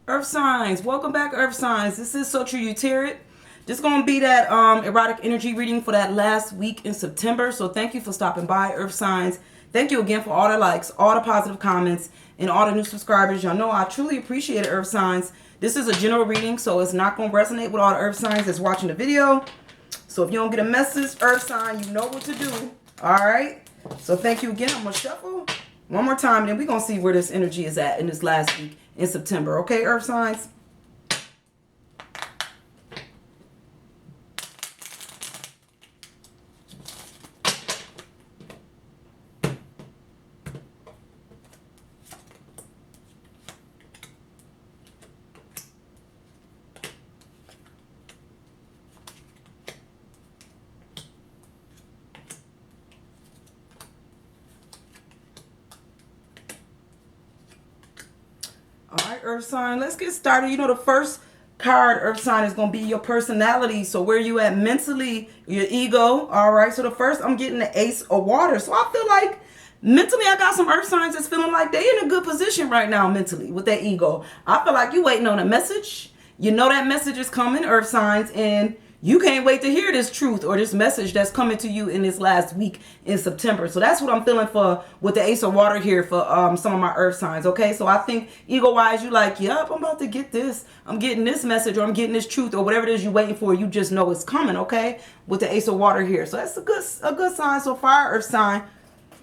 Earth signs, welcome back, Earth signs. This is So True You Tarot. This is going to be that erotic energy reading for that last week in September. So thank you for stopping by, Earth signs. Thank you again for all the likes, all the positive comments, and all the new subscribers. Y'all know I truly appreciate it, Earth signs. This is a general reading, so it's not going to resonate with all the Earth signs that's watching the video. So if you don't get a message, Earth sign, you know what to do. All right. So thank you again. I'm going to shuffle one more time, and then we're going to see where this energy is at in this last week in September. Okay, Earth signs? All right, Earth sign, let's get started. You know, the first card, Earth sign, is going to be your personality. So where you at mentally, your ego. All right, so the first, I'm getting the Ace of Water. So I feel like mentally, I got some Earth signs that's feeling like they in a good position right now mentally with that ego. I feel like you waiting on a message. You know that message is coming, Earth signs, and you can't wait to hear this truth or this message that's coming to you in this last week in September. So that's what I'm feeling for with the Ace of Water here for some of my Earth signs. Okay, so I think ego-wise, you like, yep, I'm about to get this. I'm getting this message, or I'm getting this truth, or whatever it is you're waiting for. You just know it's coming. Okay, with the Ace of Water here. So that's a good sign so far, Earth sign.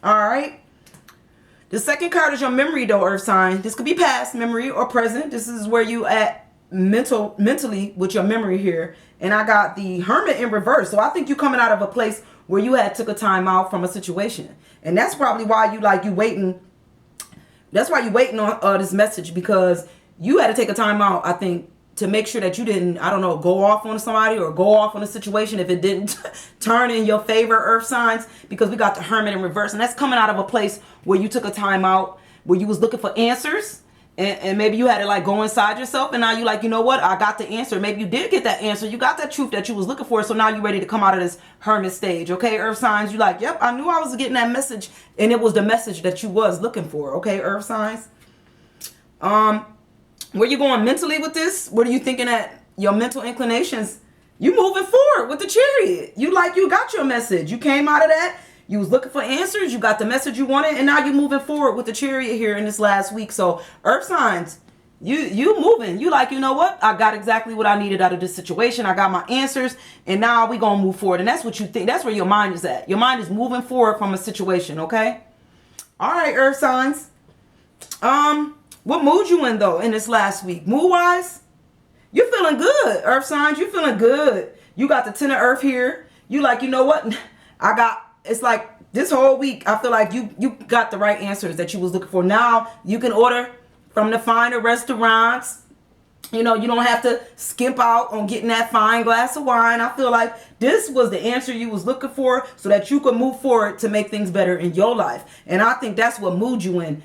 All right. The second card is your memory, though, Earth sign. This could be past memory or present. This is where you at mentally with your memory here. And I got the Hermit in reverse. So I think you coming out of a place where you had took a time out from a situation. And that's probably why you waiting. That's why you waiting on this message, because you had to take a time out, I think, to make sure that you didn't, I don't know, go off on somebody or go off on a situation if it didn't turn in your favor, Earth signs, because we got the Hermit in reverse. And that's coming out of a place where you took a time out, where you was looking for answers. And maybe you had to like go inside yourself, and now you like, you know what, I got the answer. Maybe you did get that answer. You got that truth that you was looking for. So now you're ready to come out of this Hermit stage. Okay, Earth signs, you like, yep, I knew I was getting that message, and it was the message that you was looking for. Okay, Earth signs. Where you going mentally with this? What are you thinking at your mental inclinations? You moving forward with the Chariot. You got your message. You came out of that. You was looking for answers. You got the message you wanted, and now you're moving forward with the Chariot here in this last week. So Earth signs, you moving. You like, you know what? I got exactly what I needed out of this situation. I got my answers, and now we gonna move forward. And that's what you think. That's where your mind is at. Your mind is moving forward from a situation. Okay. All right, Earth signs. What mood you in though in this last week? Mood wise, you feeling good, Earth signs. You feeling good. You got the Ten of Earth here. You like, you know what? It's like this whole week, I feel like you got the right answers that you was looking for. Now you can order from the finer restaurants. You know, you don't have to skimp out on getting that fine glass of wine. I feel like this was the answer you was looking for so that you could move forward to make things better in your life. And I think that's what mood you in.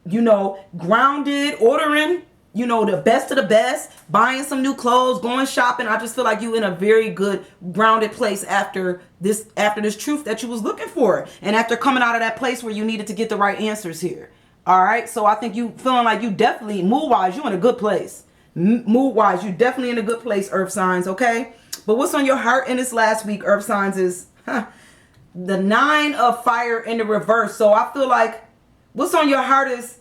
You know, grounded, ordering, you know, the best of the best, buying some new clothes, going shopping. I just feel like you in a very good grounded place after this truth that you was looking for, and after coming out of that place where you needed to get the right answers here. All right, so I think you feeling like you definitely, mood wise, you in a good place. Mood wise, you definitely in a good place, Earth signs. Okay, but what's on your heart in this last week, Earth signs, is the Nine of Fire in the reverse. So I feel like what's on your heart is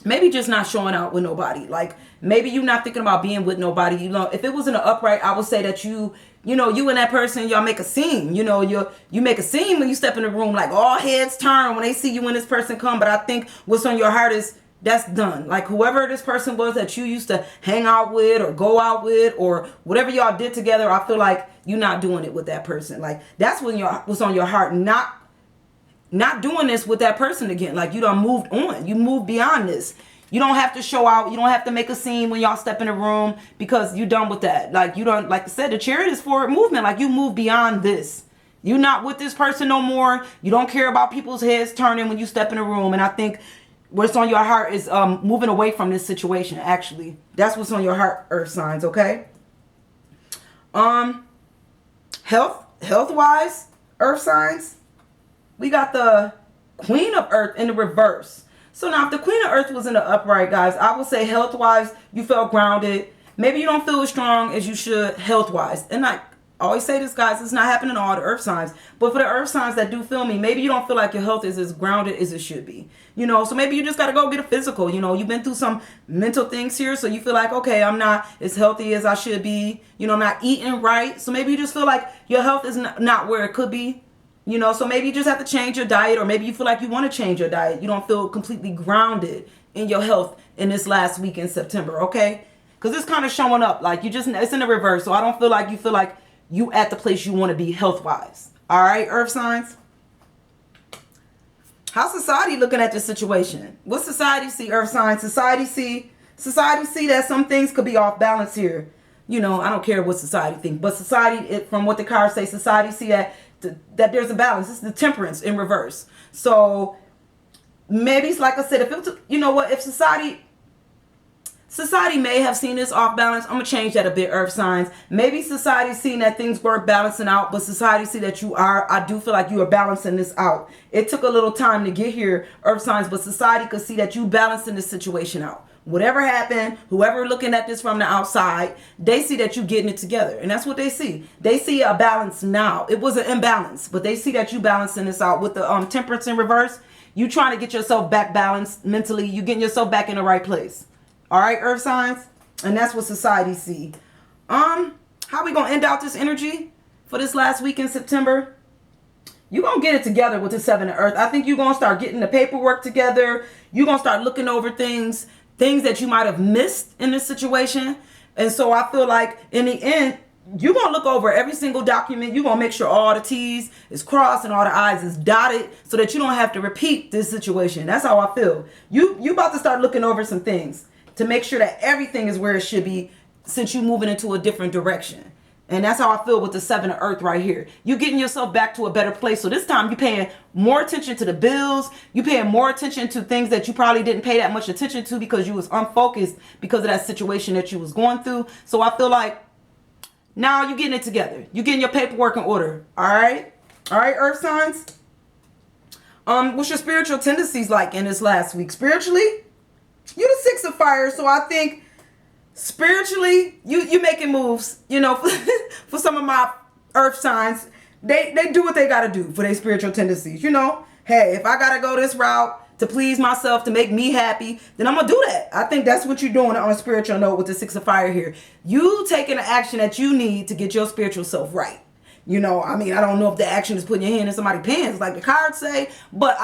maybe just not showing out with nobody. Like maybe you're not thinking about being with nobody. You know, if it was in an upright, I would say that you and that person, y'all make a scene. You know, you make a scene when you step in the room, like all heads turn when they see you and this person come. But I think what's on your heart is that's done. Like whoever this person was that you used to hang out with or go out with or whatever y'all did together, I feel like you're not doing it with that person. Like that's what's on your heart. Not doing this with that person again. Like you done moved on. You moved beyond this. You don't have to show out. You don't have to make a scene when y'all step in the room because you done with that. Like you don't, like I said, the Chariot is forward movement. Like you move beyond this. You're not with this person no more. You don't care about people's heads turning when you step in the room. And I think what's on your heart is moving away from this situation. Actually, that's what's on your heart, Earth signs. Okay. Health wise, Earth signs. We got the Queen of Earth in the reverse. So now if the Queen of Earth was in the upright, guys, I would say health-wise, you felt grounded. Maybe you don't feel as strong as you should health-wise. And I always say this, guys, it's not happening to all the earth signs. But for the earth signs that do feel me, maybe you don't feel like your health is as grounded as it should be. So maybe you just got to go get a physical. You've been through some mental things here. So you feel like, okay, I'm not as healthy as I should be. I'm not eating right. So maybe you just feel like your health is not where it could be. So maybe you just have to change your diet, or maybe you feel like you want to change your diet. You don't feel completely grounded in your health in this last week in September, okay? Because it's kind of showing up like it's in the reverse. So I don't feel like you feel like you at the place you want to be health-wise. All right, earth signs? How's society looking at this situation? What society see, earth signs? Society see that some things could be off balance here. I don't care what society thinks, but society, from what the cards say, society see that there's a balance. It's the temperance in reverse. So maybe it's like I said, if society may have seen this off balance. I'm going to change that a bit, earth signs. Maybe society's seen that things weren't balancing out, but society see that I do feel like you are balancing this out. It took a little time to get here, earth signs, but society could see that you balancing this situation out. Whatever happened, whoever looking at this from the outside, they see that you getting it together. And that's what they see. They see a balance now. It was an imbalance, but they see that you balancing this out. With the temperance in reverse, you trying to get yourself back balanced mentally. You getting yourself back in the right place. All right, earth signs? And that's what society see. How we going to end out this energy for this last week in September? You're going to get it together with the 7 of Earth. I think you're going to start getting the paperwork together. You're going to start looking over things that you might have missed in this situation. And so I feel like in the end, you're going to look over every single document. You're going to make sure all the T's is crossed and all the I's is dotted so that you don't have to repeat this situation. That's how I feel. You about to start looking over some things to make sure that everything is where it should be since you're moving into a different direction. And that's how I feel with the 7 of Earth right here. You're getting yourself back to a better place. So this time you're paying more attention to the bills. You're paying more attention to things that you probably didn't pay that much attention to because you was unfocused because of that situation that you was going through. So I feel like now you're getting it together. You're getting your paperwork in order. All right? All right, Earth signs? What's your spiritual tendencies like in this last week? Spiritually, you're the 6 of Fire. So I think spiritually, you making moves, for some of my earth signs. They do what they got to do for their spiritual tendencies. Hey, if I got to go this route to please myself, to make me happy, then I'm going to do that. I think that's what you're doing on a spiritual note with the 6 of Fire here. You taking the action that you need to get your spiritual self right. I don't know if the action is putting your hand in somebody's pants like the cards say, but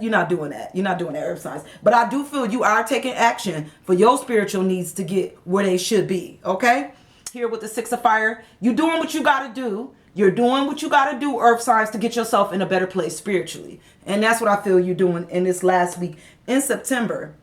you're not doing that. You're not doing that, earth signs. But I do feel you are taking action for your spiritual needs to get where they should be, okay? Here with the 6 of Fire, you're doing what you got to do. You're doing what you got to do, earth signs, to get yourself in a better place spiritually. And that's what I feel you're doing in this last week in September.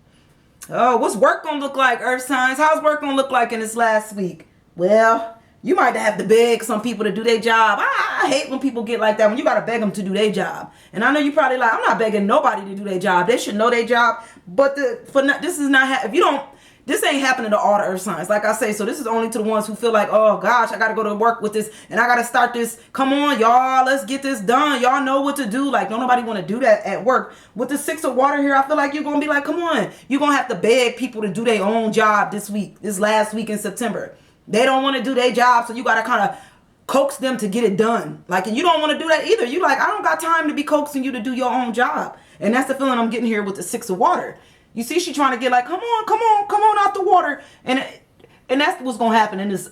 Oh, what's work going to look like, earth signs? How's work going to look like in this last week? Well, you might have to beg some people to do their job. I hate when people get like that, when you got to beg them to do their job. And I know you probably like, I'm not begging nobody to do their job. They should know their job. But this ain't happening to all the earth signs. Like I say, so this is only to the ones who feel like, oh gosh, I got to go to work with this and I got to start this. Come on, y'all, let's get this done. Y'all know what to do. Like, don't nobody want to do that at work. With the 6 of Water here, I feel like you're going to be like, come on. You're going to have to beg people to do their own job this last week in September. They don't want to do their job, so you got to kind of coax them to get it done. Like, and you don't want to do that either. You like, I don't got time to be coaxing you to do your own job. And that's the feeling I'm getting here with the 6 of Water. You see, she trying to get like, come on out the water. And that's what's going to happen in this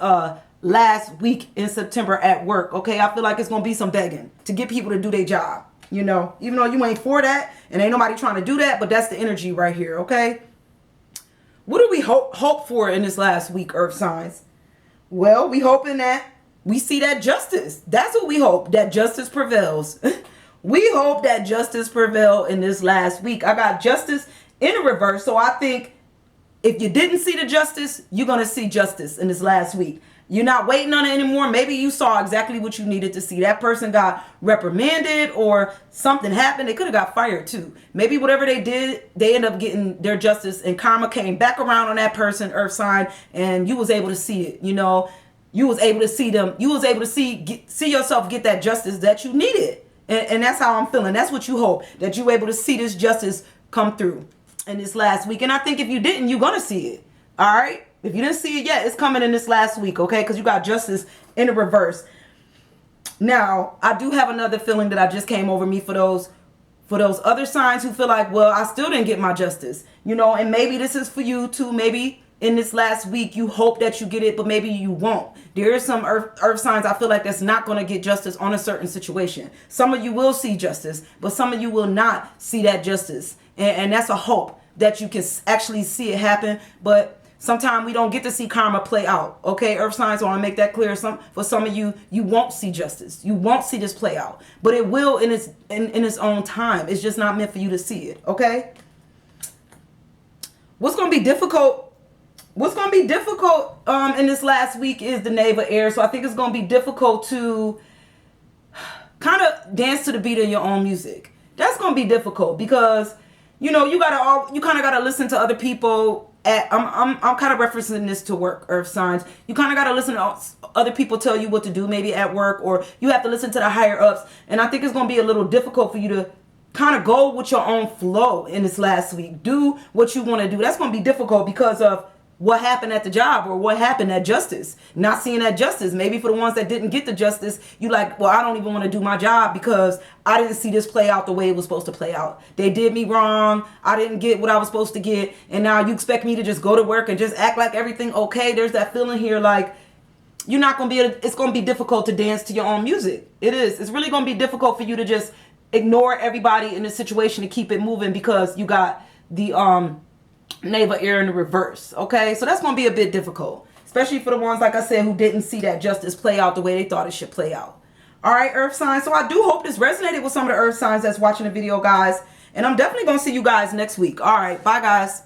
last week in September at work, okay? I feel like it's going to be some begging to get people to do their job, even though you ain't for that and ain't nobody trying to do that, but that's the energy right here, okay? What do we hope for in this last week, earth signs? Well, we hoping that we see that justice. That's what we hope, that justice prevails. We hope that justice prevail in this last week. I got justice in a reverse. So I think if you didn't see the justice, you're going to see justice in this last week. You're not waiting on it anymore. Maybe you saw exactly what you needed to see. That person got reprimanded or something happened. They could have got fired too. Maybe whatever they did, they end up getting their justice and karma came back around on that person, earth sign, and you was able to see it. You was able to see them. You was able to see yourself get that justice that you needed. And that's how I'm feeling. That's what you hope, that you're able to see this justice come through. in this last week. And I think if you didn't, you're going to see it. All right. If you didn't see it yet, it's coming in this last week. Okay. Because you got justice in the reverse. Now, I do have another feeling that I just came over me for those other signs who feel like, well, I still didn't get my justice, you know, and maybe this is for you too. Maybe in this last week, you hope that you get it, but maybe you won't. There is some earth signs I feel like that's not going to get justice on a certain situation. Some of you will see justice, but some of you will not see that justice. And that's a hope that you can actually see it happen. But sometimes we don't get to see karma play out. Okay, earth signs, I want to make that clear. For some of you, you won't see justice. You won't see this play out. But it will in its own time. It's just not meant for you to see it. Okay? What's going to be difficult? What's going to be difficult in this last week is the Knave of Air. So I think it's going to be difficult to kind of dance to the beat of your own music. That's going to be difficult because, you know, you kind of got to listen to other people. I'm kind of referencing this to work, earth signs. You kind of got to listen to other people tell you what to do, maybe at work, or you have to listen to the higher ups. And I think it's going to be a little difficult for you to kind of go with your own flow in this last week. Do what you want to do. That's going to be difficult because of what happened at the job or what happened at justice. Not seeing that justice. Maybe for the ones that didn't get the justice, you like, well, I don't even want to do my job because I didn't see this play out the way it was supposed to play out. They did me wrong. I didn't get what I was supposed to get. And now you expect me to just go to work and just act like everything okay. There's that feeling here like you're not going to be able to, it's going to be difficult to dance to your own music. It is. It's really going to be difficult for you to just ignore everybody in the situation and keep it moving because you got the Knave of Air in the reverse. Okay, so that's going to be a bit difficult, especially for the ones, like I said, who didn't see that justice play out the way they thought it should play out. All right, earth signs. So I do hope this resonated with some of the earth signs that's watching the video, guys, and I'm definitely going to see you guys next week. All right, bye, guys.